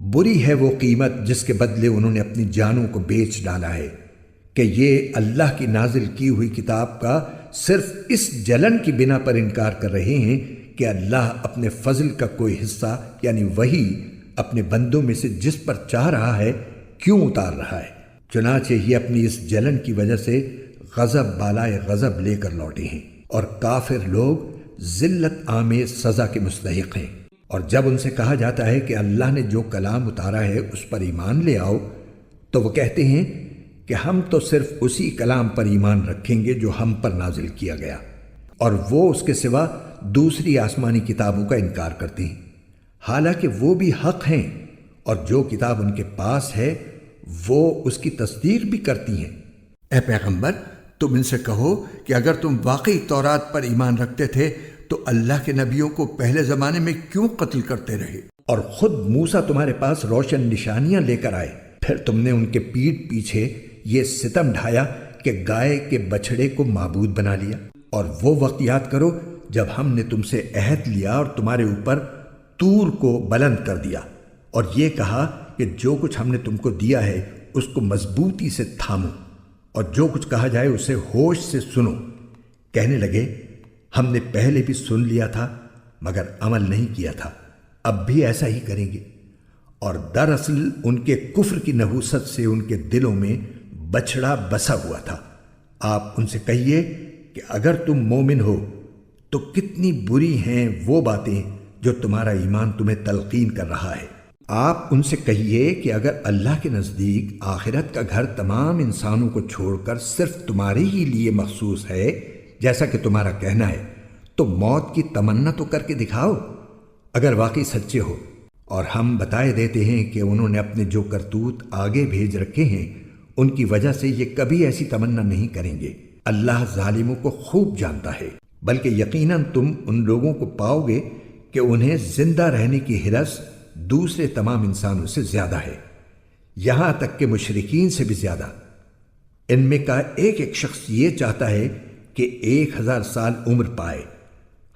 بری ہے وہ قیمت جس کے بدلے انہوں نے اپنی جانوں کو بیچ ڈالا ہے کہ یہ اللہ کی نازل کی ہوئی کتاب کا صرف اس جلن کی بنا پر انکار کر رہے ہیں کہ اللہ اپنے فضل کا کوئی حصہ یعنی وہی اپنے بندوں میں سے جس پر چاہ رہا ہے کیوں اتار رہا ہے۔ چنانچہ یہ اپنی اس جلن کی وجہ سے غضب بالائے غضب لے کر لوٹے ہیں، اور کافر لوگ ذلت آمیز سزا کے مستحق ہیں۔ اور جب ان سے کہا جاتا ہے کہ اللہ نے جو کلام اتارا ہے اس پر ایمان لے آؤ، تو وہ کہتے ہیں کہ ہم تو صرف اسی کلام پر ایمان رکھیں گے جو ہم پر نازل کیا گیا، اور وہ اس کے سوا دوسری آسمانی کتابوں کا انکار کرتے ہیں، حالانکہ وہ بھی حق ہیں، اور جو کتاب ان کے پاس ہے وہ اس کی تصدیق بھی کرتی ہیں۔ اے پیغمبر، تم ان سے کہو کہ اگر تم واقعی تورات پر ایمان رکھتے تھے تو اللہ کے نبیوں کو پہلے زمانے میں کیوں قتل کرتے رہے؟ اور خود موسیٰ تمہارے پاس روشن نشانیاں لے کر آئے، پھر تم نے ان کے پیٹھ پیچھے یہ ستم ڈھایا کہ گائے کے بچھڑے کو معبود بنا لیا۔ اور وہ وقت یاد کرو جب ہم نے تم سے عہد لیا اور تمہارے اوپر طور کو بلند کر دیا، اور یہ کہا کہ جو کچھ ہم نے تم کو دیا ہے اس کو مضبوطی سے تھامو، اور جو کچھ کہا جائے اسے ہوش سے سنو۔ کہنے لگے ہم نے پہلے بھی سن لیا تھا مگر عمل نہیں کیا تھا، اب بھی ایسا ہی کریں گے۔ اور دراصل ان کے کفر کی نحوست سے ان کے دلوں میں بچھڑا بسا ہوا تھا۔ آپ ان سے کہیے کہ اگر تم مومن ہو تو کتنی بری ہیں وہ باتیں جو تمہارا ایمان تمہیں تلقین کر رہا ہے۔ آپ ان سے کہیے کہ اگر اللہ کے نزدیک آخرت کا گھر تمام انسانوں کو چھوڑ کر صرف تمہارے ہی لیے مخصوص ہے جیسا کہ تمہارا کہنا ہے، تو موت کی تمنا تو کر کے دکھاؤ اگر واقعی سچے ہو۔ اور ہم بتائے دیتے ہیں کہ انہوں نے اپنے جو کرتوت آگے بھیج رکھے ہیں ان کی وجہ سے یہ کبھی ایسی تمنا نہیں کریں گے۔ اللہ ظالموں کو خوب جانتا ہے، بلکہ یقیناً تم ان لوگوں کو پاؤ گے کہ انہیں زندہ رہنے کی ہرس دوسرے تمام انسانوں سے زیادہ ہے، یہاں تک کہ مشرکین سے بھی زیادہ۔ ان میں کا ایک ایک شخص یہ چاہتا ہے کہ 1000 سال عمر پائے،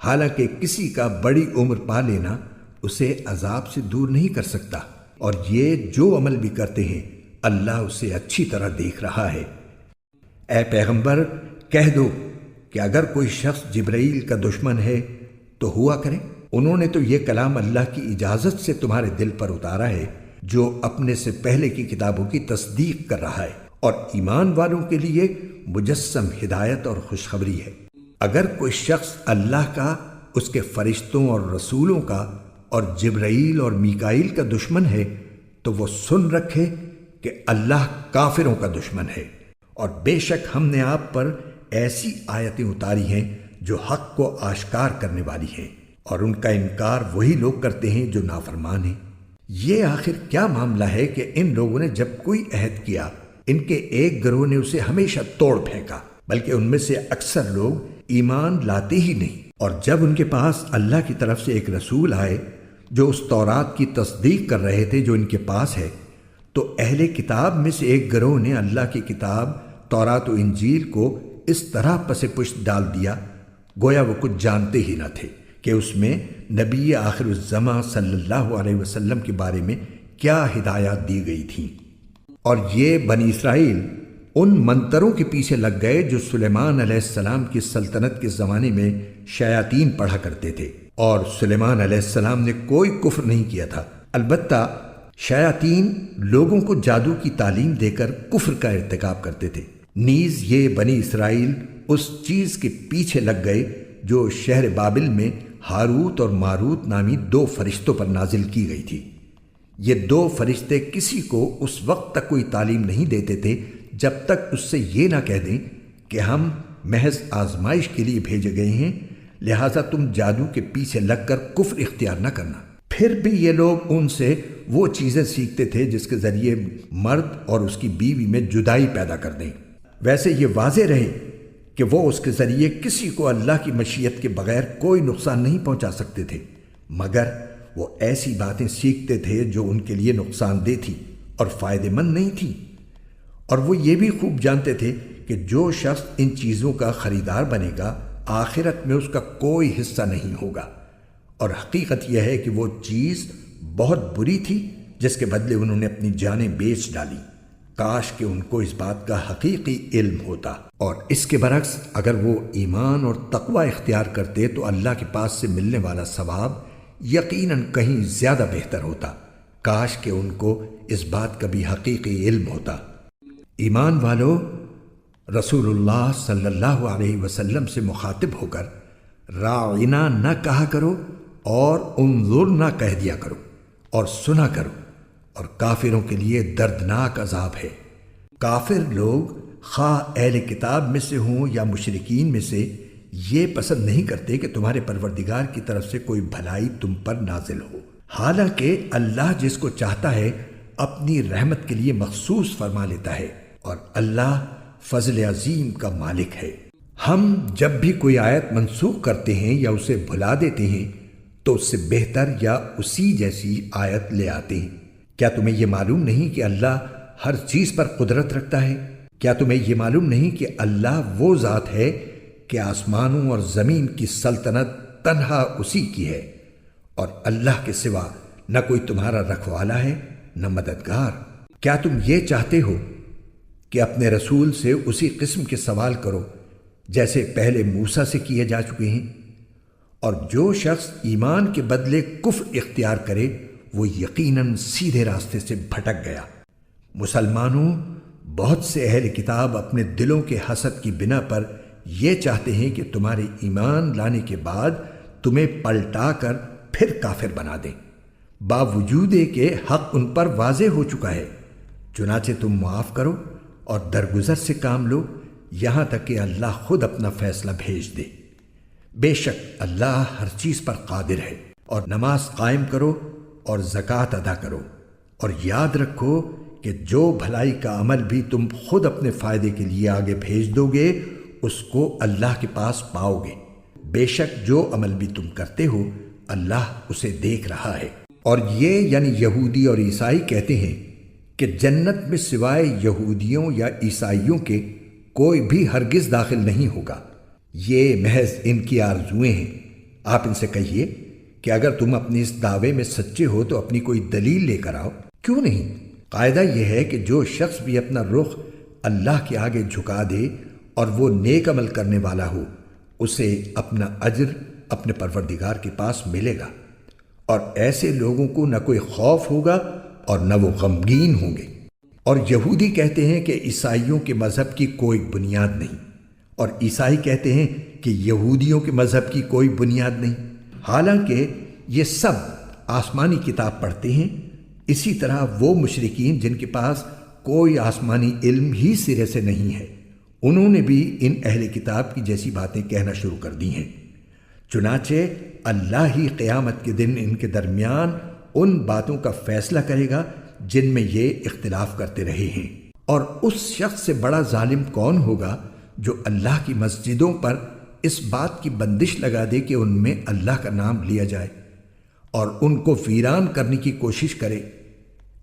حالانکہ کسی کا بڑی عمر پا لینا اسے عذاب سے دور نہیں کر سکتا، اور یہ جو عمل بھی کرتے ہیں اللہ اسے اچھی طرح دیکھ رہا ہے۔ اے پیغمبر، کہہ دو کہ اگر کوئی شخص جبرائیل کا دشمن ہے تو ہوا کرے، انہوں نے تو یہ کلام اللہ کی اجازت سے تمہارے دل پر اتارا ہے جو اپنے سے پہلے کی کتابوں کی تصدیق کر رہا ہے، اور ایمان والوں کے لیے مجسم ہدایت اور خوشخبری ہے۔ اگر کوئی شخص اللہ کا، اس کے فرشتوں اور رسولوں کا اور جبرائیل اور میکائیل کا دشمن ہے تو وہ سن رکھے کہ اللہ کافروں کا دشمن ہے، اور بے شک ہم نے آپ پر ایسی آیتیں اتاری ہیں جو حق کو آشکار کرنے والی ہیں، اور ان کا انکار وہی لوگ کرتے ہیں جو نافرمان ہیں۔ یہ آخر کیا معاملہ ہے کہ ان لوگوں نے جب کوئی عہد کیا ان کے ایک گروہ نے اسے ہمیشہ توڑ پھینکا، بلکہ ان میں سے اکثر لوگ ایمان لاتے ہی نہیں۔ اور جب ان کے پاس اللہ کی طرف سے ایک رسول آئے جو اس تورات کی تصدیق کر رہے تھے جو ان کے پاس ہے، تو اہل کتاب میں سے ایک گروہ نے اللہ کی کتاب تورات و انجیل کو اس طرح پس پشت ڈال دیا گویا وہ کچھ جانتے ہی نہ تھے کہ اس میں نبی آخر الزماں صلی اللہ علیہ وسلم کے بارے میں کیا ہدایات دی گئی تھیں۔ اور یہ بنی اسرائیل ان منتروں کے پیچھے لگ گئے جو سلیمان علیہ السلام کی سلطنت کے زمانے میں شیاطین پڑھا کرتے تھے، اور سلیمان علیہ السلام نے کوئی کفر نہیں کیا تھا، البتہ شیاطین لوگوں کو جادو کی تعلیم دے کر کفر کا ارتکاب کرتے تھے۔ نیز یہ بنی اسرائیل اس چیز کے پیچھے لگ گئے جو شہر بابل میں ہاروت اور ماروت نامی 2 فرشتوں پر نازل کی گئی تھی۔ یہ 2 فرشتے کسی کو اس وقت تک کوئی تعلیم نہیں دیتے تھے جب تک اس سے یہ نہ کہہ دیں کہ ہم محض آزمائش کے لیے بھیجے گئے ہیں، لہٰذا تم جادو کے پیچھے لگ کر کفر اختیار نہ کرنا۔ پھر بھی یہ لوگ ان سے وہ چیزیں سیکھتے تھے جس کے ذریعے مرد اور اس کی بیوی میں جدائی پیدا کر دیں۔ ویسے یہ واضح رہے کہ وہ اس کے ذریعے کسی کو اللہ کی مشیت کے بغیر کوئی نقصان نہیں پہنچا سکتے تھے، مگر وہ ایسی باتیں سیکھتے تھے جو ان کے لیے نقصان دہ تھی اور فائدہ مند نہیں تھی۔ اور وہ یہ بھی خوب جانتے تھے کہ جو شخص ان چیزوں کا خریدار بنے گا آخرت میں اس کا کوئی حصہ نہیں ہوگا، اور حقیقت یہ ہے کہ وہ چیز بہت بری تھی جس کے بدلے انہوں نے اپنی جانیں بیچ ڈالی۔ کاش کہ ان کو اس بات کا حقیقی علم ہوتا، اور اس کے برعکس اگر وہ ایمان اور تقوی اختیار کرتے تو اللہ کے پاس سے ملنے والا ثواب یقیناً کہیں زیادہ بہتر ہوتا۔ کاش کہ ان کو اس بات کا بھی حقیقی علم ہوتا۔ ایمان والو، رسول اللہ صلی اللہ علیہ وسلم سے مخاطب ہو کر راعنا نہ کہا کرو اور انظر نہ کہہ دیا کرو، اور سنا کرو، اور کافروں کے لیے دردناک عذاب ہے۔ کافر لوگ خواہ اہل کتاب میں سے ہوں یا مشرکین میں سے یہ پسند نہیں کرتے کہ تمہارے پروردگار کی طرف سے کوئی بھلائی تم پر نازل ہو، حالانکہ اللہ جس کو چاہتا ہے اپنی رحمت کے لیے مخصوص فرما لیتا ہے، اور اللہ فضل عظیم کا مالک ہے۔ ہم جب بھی کوئی آیت منسوخ کرتے ہیں یا اسے بھلا دیتے ہیں تو اس سے بہتر یا اسی جیسی آیت لے آتے ہیں۔ کیا تمہیں یہ معلوم نہیں کہ اللہ ہر چیز پر قدرت رکھتا ہے؟ کیا تمہیں یہ معلوم نہیں کہ اللہ وہ ذات ہے کہ آسمانوں اور زمین کی سلطنت تنہا اسی کی ہے، اور اللہ کے سوا نہ کوئی تمہارا رکھوالا ہے نہ مددگار؟ کیا تم یہ چاہتے ہو کہ اپنے رسول سے اسی قسم کے سوال کرو جیسے پہلے موسیٰ سے کیے جا چکے ہیں؟ اور جو شخص ایمان کے بدلے کفر اختیار کرے وہ یقیناً سیدھے راستے سے بھٹک گیا۔ مسلمانوں، بہت سے اہل کتاب اپنے دلوں کے حسد کی بنا پر یہ چاہتے ہیں کہ تمہارے ایمان لانے کے بعد تمہیں پلٹا کر پھر کافر بنا دیں، باوجود کہ حق ان پر واضح ہو چکا ہے۔ چنانچہ تم معاف کرو اور درگزر سے کام لو یہاں تک کہ اللہ خود اپنا فیصلہ بھیج دے۔ بے شک اللہ ہر چیز پر قادر ہے۔ اور نماز قائم کرو اور زکوٰۃ ادا کرو، اور یاد رکھو کہ جو بھلائی کا عمل بھی تم خود اپنے فائدے کے لیے آگے بھیج دو گے اس کو اللہ کے پاس پاؤ گے۔ بے شک جو عمل بھی تم کرتے ہو اللہ اسے دیکھ رہا ہے۔ اور یہ یعنی یہودی اور عیسائی کہتے ہیں کہ جنت میں سوائے یہودیوں یا عیسائیوں کے کوئی بھی ہرگز داخل نہیں ہوگا۔ یہ محض ان کی آرزویں ہیں۔ آپ ان سے کہیے کہ اگر تم اپنے اس دعوے میں سچے ہو تو اپنی کوئی دلیل لے کر آؤ۔ کیوں نہیں؟ قاعدہ یہ ہے کہ جو شخص بھی اپنا رخ اللہ کے آگے جھکا دے اور وہ نیک عمل کرنے والا ہو اسے اپنا اجر اپنے پروردگار کے پاس ملے گا، اور ایسے لوگوں کو نہ کوئی خوف ہوگا اور نہ وہ غمگین ہوں گے۔ اور یہودی کہتے ہیں کہ عیسائیوں کے مذہب کی کوئی بنیاد نہیں، اور عیسائی کہتے ہیں کہ یہودیوں کے مذہب کی کوئی بنیاد نہیں، حالانکہ یہ سب آسمانی کتاب پڑھتے ہیں۔ اسی طرح وہ مشرکین جن کے پاس کوئی آسمانی علم ہی سرے سے نہیں ہے، انہوں نے بھی ان اہل کتاب کی جیسی باتیں کہنا شروع کر دی ہیں۔ چنانچہ اللہ ہی قیامت کے دن ان کے درمیان ان باتوں کا فیصلہ کرے گا جن میں یہ اختلاف کرتے رہے ہیں۔ اور اس شخص سے بڑا ظالم کون ہوگا جو اللہ کی مسجدوں پر اس بات کی بندش لگا دے کہ ان میں اللہ کا نام لیا جائے اور ان کو ویران کرنے کی کوشش کرے۔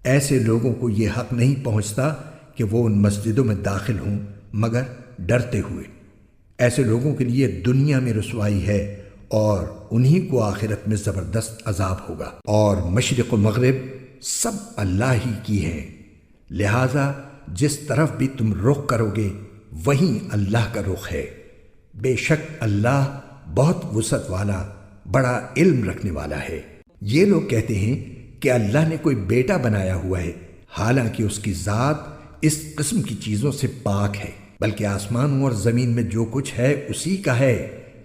ایسے لوگوں کو یہ حق نہیں پہنچتا کہ وہ ان مسجدوں میں داخل ہوں مگر ڈرتے ہوئے۔ ایسے لوگوں کے لیے دنیا میں رسوائی ہے اور انہی کو آخرت میں زبردست عذاب ہوگا۔ اور مشرق و مغرب سب اللہ ہی کی ہے، لہذا جس طرف بھی تم رخ کرو گے وہیں اللہ کا رخ ہے۔ بے شک اللہ بہت وسعت والا، بڑا علم رکھنے والا ہے۔ یہ لوگ کہتے ہیں کہ اللہ نے کوئی بیٹا بنایا ہوا ہے، حالانکہ اس کی ذات اس قسم کی چیزوں سے پاک ہے، بلکہ آسمانوں اور زمین میں جو کچھ ہے اسی کا ہے،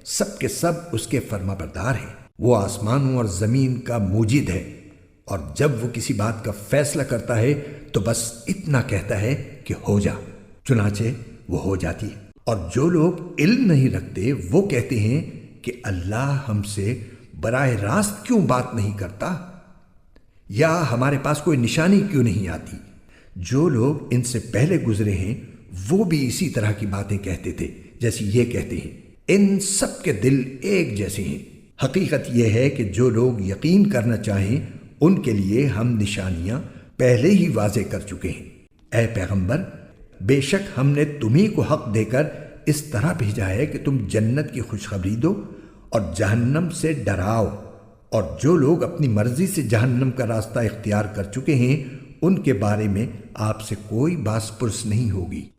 سب کے سب اس کے فرما بردار ہیں۔ وہ آسمانوں اور زمین کا موجد ہے، اور جب وہ کسی بات کا فیصلہ کرتا ہے تو بس اتنا کہتا ہے کہ ہو جا، چنانچہ وہ ہو جاتی ہے۔ اور جو لوگ علم نہیں رکھتے وہ کہتے ہیں کہ اللہ ہم سے براہ راست کیوں بات نہیں کرتا، یا ہمارے پاس کوئی نشانی کیوں نہیں آتی۔ جو لوگ ان سے پہلے گزرے ہیں وہ بھی اسی طرح کی باتیں کہتے تھے جیسی یہ کہتے ہیں۔ ان سب کے دل ایک جیسے ہیں۔ حقیقت یہ ہے کہ جو لوگ یقین کرنا چاہیں ان کے لیے ہم نشانیاں پہلے ہی واضح کر چکے ہیں۔ اے پیغمبر، بے شک ہم نے تمہیں کو حق دے کر اس طرح بھیجا ہے کہ تم جنت کی خوشخبری دو اور جہنم سے ڈراؤ، اور جو لوگ اپنی مرضی سے جہنم کا راستہ اختیار کر چکے ہیں ان کے بارے میں آپ سے کوئی باس پرس نہیں ہوگی۔